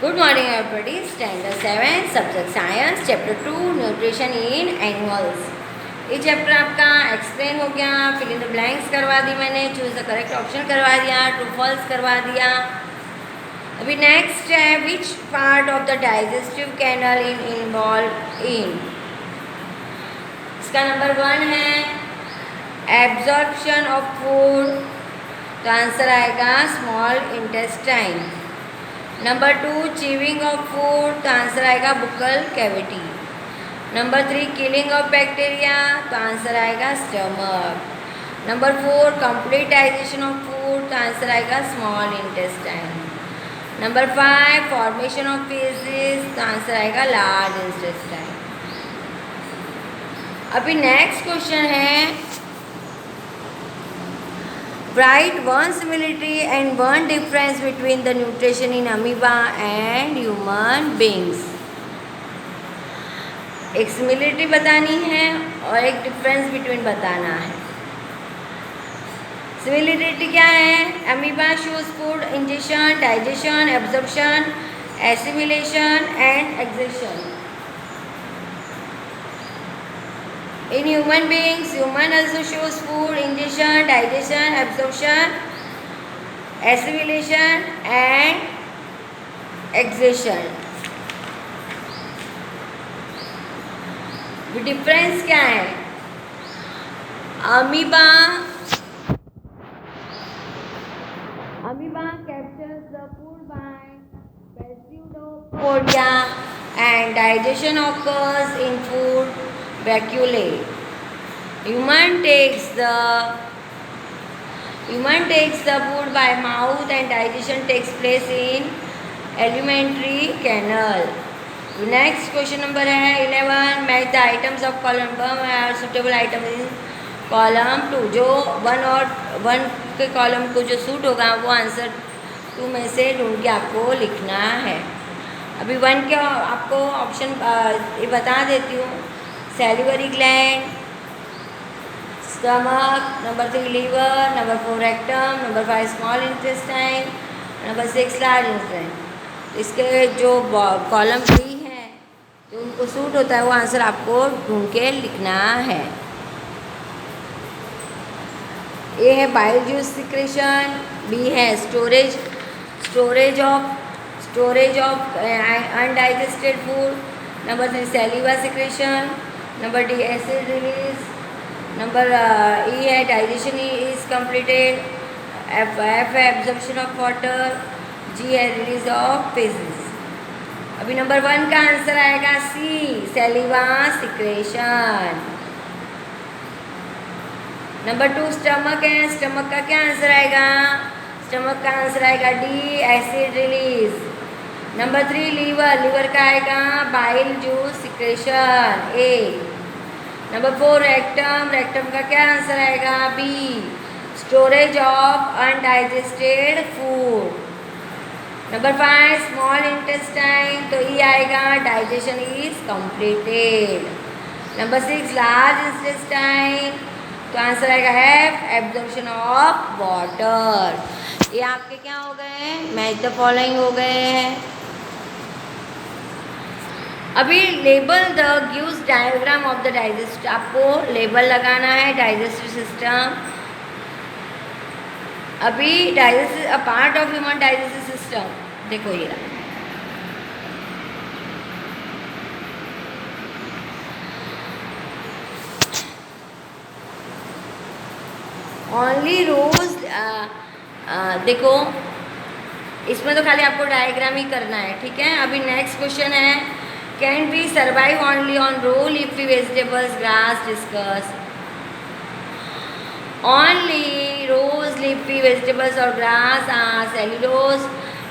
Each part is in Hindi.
Good morning everybody. Standard 7 Subject Science Chapter 2 Nutrition in Animals. ये चैप्टर आपका एक्सप्लेन हो गया. फिल इन द ब्लैंक्स करवा दी मैंने. चूज द करेक्ट ऑप्शन करवा दिया. ट्रू फॉल्स करवा दिया. अभी नेक्स्ट है which part of the digestive canal involve in. इसका नंबर 1 है एब्जॉर्प्शन ऑफ फूड. तो आंसर आएगा small intestine. Number 2 chewing of food. तो आंसर आएगा buccal cavity. Number 3 killing of bacteria. तो आंसर आएगा stomach. Number 4 complete digestion of food. तो आंसर आएगा small intestine. Number 5 formation of faeces. तो आंसर आएगा लार्ज इंटेस्टाइन. अभी नेक्स्ट क्वेश्चन है write one similarity and one difference between the nutrition in amoeba and human beings. एक सिमिलरिटी बतानी है और एक डिफरेंस बिटवीन बताना है. सिमिलरिटी क्या है? Amoeba shows food injection, digestion, absorption, assimilation and egestion. In human beings, human also shows food ingestion, digestion, absorption, assimilation and exhaustion. Difference क्या है? Amoeba captures the food by pseudopodia and digestion occurs in food vacuole. Human takes the food by mouth and digestion takes place in alimentary canal. Next question number है 11. Match the items of column 1 are suitable items in column 2. जो 1 और 1 के कॉलम को जो सूट होगा वो आंसर 2 में से ढूंढ के आपको लिखना है. अभी 1 के आपको ऑप्शन ये बता देती हूँ. Salivary gland, stomach, number 3 liver, number 4 rectum, number 5 small intestine, number 6 large intestine. इसके जो कॉलम 3 है जो उनको सूट होता है वो आंसर आपको ढूंढ के लिखना है. ए है बाइल जूस सिक्रेशन, बी है storage of undigested food, number 3 saliva secretion, number D acid release, number E है डाइजेशन इज कंप्लीटेड, एफ है एब्जॉर्प्शन ऑफ वाटर, जी है रिलीज ऑफ फेसेस. अभी नंबर 1 का आंसर आएगा C saliva secretion. Number 2 stomach है. स्टमक का क्या आंसर आएगा? स्टमक का आंसर आएगा D acid release. Number 3 liver का आएगा बाइल जूस सिक्रेशन ए. नंबर 4 रेक्टम का क्या आंसर आएगा? B storage of undigested food. Number 5 small intestine, तो ई आएगा digestion is completed. Number 6 large intestine, तो आंसर आएगा एफ एब्जॉर्प्शन ऑफ वाटर. ये आपके क्या हो गए? मैच द फॉलोइंग हो गए हैं. अभी label the gives diagram of the digest. आपको लेबल लगाना है डाइजेस्टिव सिस्टम. अभी digestive a part of human digestive system. देखो ये ओनली रोज. देखो इसमें तो खाली आपको डायग्राम ही करना है. ठीक है. अभी नेक्स्ट क्वेश्चन है can we survive only on raw leafy vegetables grass. Discuss. Only rose leafy vegetables और grass are cellulose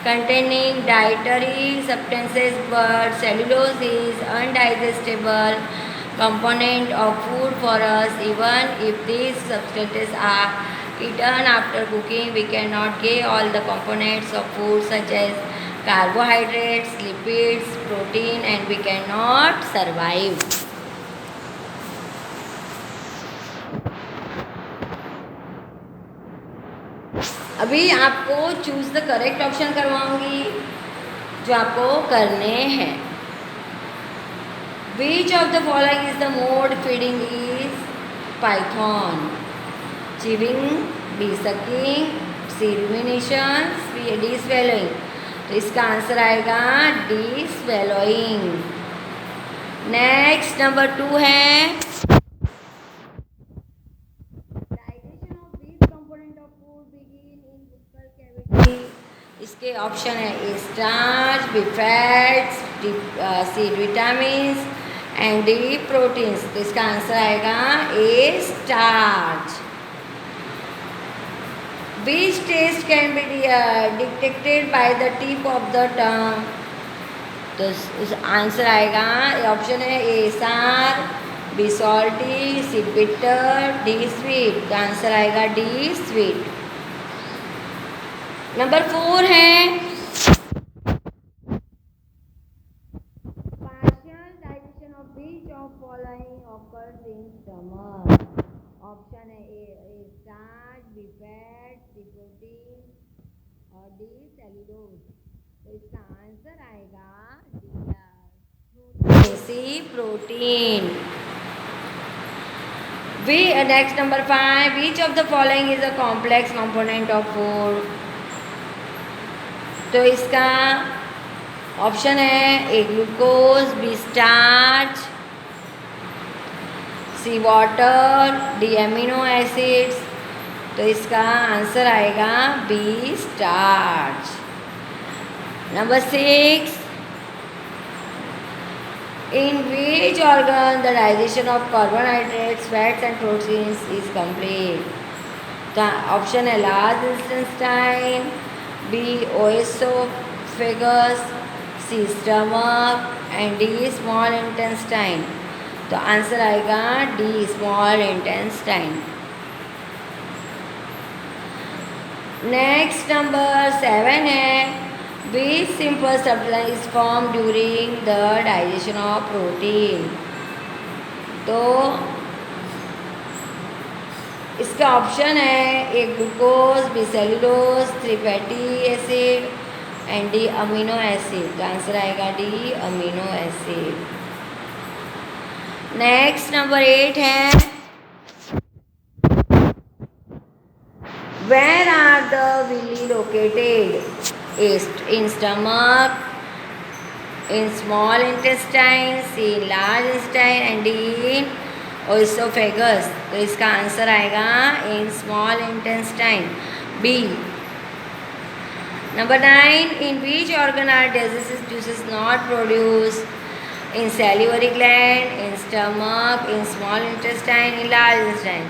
containing dietary substances, but cellulose is undigestible component of food for us. Even if these substances are eaten after cooking, we cannot get all the components of food such as carbohydrates, lipids, protein, and we cannot survive. अभी आपको चूज़ द करेक्ट ऑप्शन करवाऊंगी. जो आपको करने हैं। Which of the following is the mode feeding is python? Chewing, B sucking, C rumination, D swallowing. तो इसका आंसर आएगा D swallowing। नेक्स्ट नंबर 2 है digestion of which component of food begin in buccal cavity. इसके ऑप्शन है A starch, B fats, C vitamins and D proteins. तो इसका आंसर आएगा A starch. Which taste can be detected by the tip of the tongue. तो उस आंसर आएगा ऑप्शन है A sour, B salty, C bitter, D sweet. तो आंसर आएगा डी स्वीट। नंबर 4 है partial digestion of which of following occurs in stomach. Option है A starch, B fat, C protein और डी सेल्यूलोज। तो इसका आंसर आएगा C protein. Next number 5 which of the following is a complex component of food. तो इसका ऑप्शन है A glucose, B starch, C water, D amino acids. तो इसका आंसर आएगा B starch. Number 6 in which organ the digestion of carbohydrates, fats and proteins is complete। तो ऑप्शन है large intestine, B oesophagus, C stomach and D small intestine. तो आंसर आएगा D small intestine. Next number 7 है which simple substance is formed during the digestion of protein। तो इसका ऑप्शन है A glucose, B cellulose, C fatty acid and D amino acid. तो आंसर आएगा D amino acid. Next number 8 है where are the villi located? In stomach, in small intestine, C in large intestine and D in oesophagus। तो इसका आंसर आएगा in small intestine, B। Number 9 in which organ are digestive juices not produced? In salivary gland, in stomach, in small intestine, in large intestine।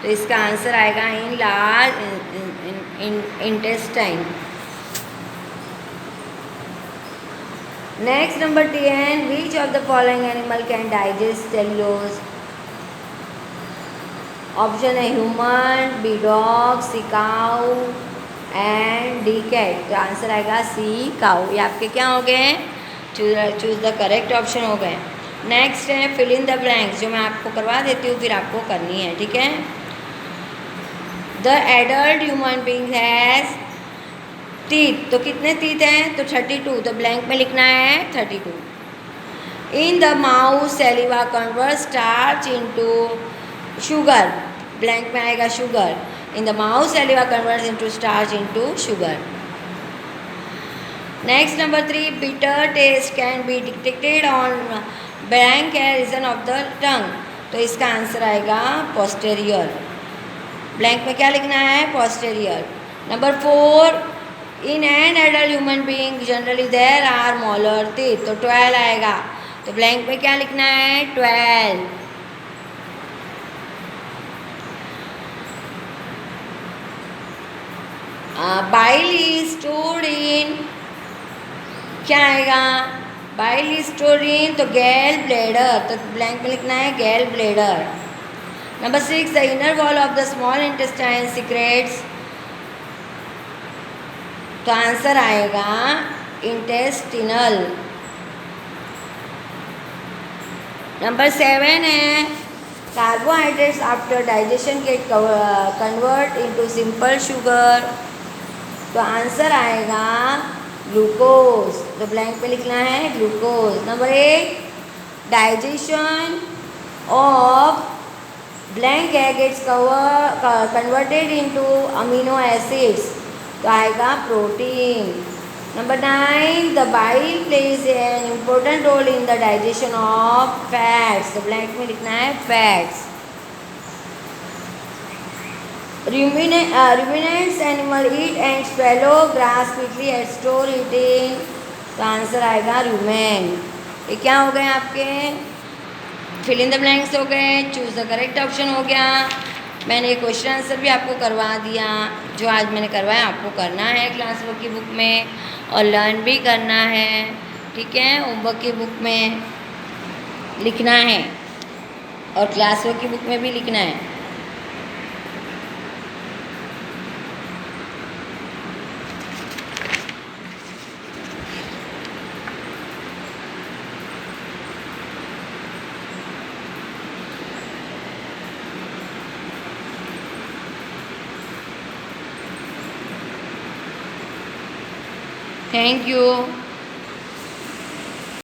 तो इसका आंसर आएगा in large intestine। नेक्स्ट नंबर 10 which of the following animal can digest cellulose। Option है human, B dog, C cow and D cat. तो आंसर आएगा सी काऊ। ये आपके क्या हो गए? चूज द करेक्ट ऑप्शन हो गए। नेक्स्ट है फिल इन द ब्लैंक्स, जो मैं आपको करवा देती हूँ फिर आपको करनी है, ठीक है। The adult human being has teeth. तो कितने टीथ हैं? तो 32। तो ब्लैंक में लिखना है 32। In the mouth saliva convert starch into sugar. Blank में आएगा sugar. In the mouth saliva converts into starch into sugar. Next number 3 bitter taste can be detected on blank है रीजन ऑफ द टंग। तो इसका आंसर आएगा पोस्टेरियर। ब्लैंक में क्या लिखना है? Posterior. Number 4 in an adult human being generally there are molar teeth. तो 12 आएगा। तो ब्लैंक में क्या लिखना है? 12। बाइल इज स्टोर्ड इन, क्या आएगा? बाइल इज स्टोर्ड इन तो गैल ब्लेडर। तो ब्लैंक में लिखना है gall bladder. Number 6 the inner wall of the small intestine secretes. तो आंसर आएगा इंटेस्टिनल। नंबर 7 है carbohydrates after digestion get convert into simple sugar. तो आंसर आएगा ग्लूकोज। तो ब्लैंक पे लिखना है glucose. Number 8, digestion of blank है gets converted into amino acids, तो आएगा protein. Number 9, the bile plays an important role in the digestion of fats, तो ब्लैंक में लिखना है fats. Ruminants animal eat and swallow grass quickly and store it in, तो आंसर आएगा rumen। ये क्या हो गए आपके फिल इन द ब्लैंक्स हो गए, चूज द करेक्ट ऑप्शन हो गया। मैंने क्वेश्चन आंसर भी आपको करवा दिया, जो आज मैंने करवाया आपको करना है क्लास वर्क की बुक में और लर्न भी करना है, ठीक है। होमवर्क की बुक में लिखना है और क्लास वर्क की बुक में भी लिखना है। Thank you.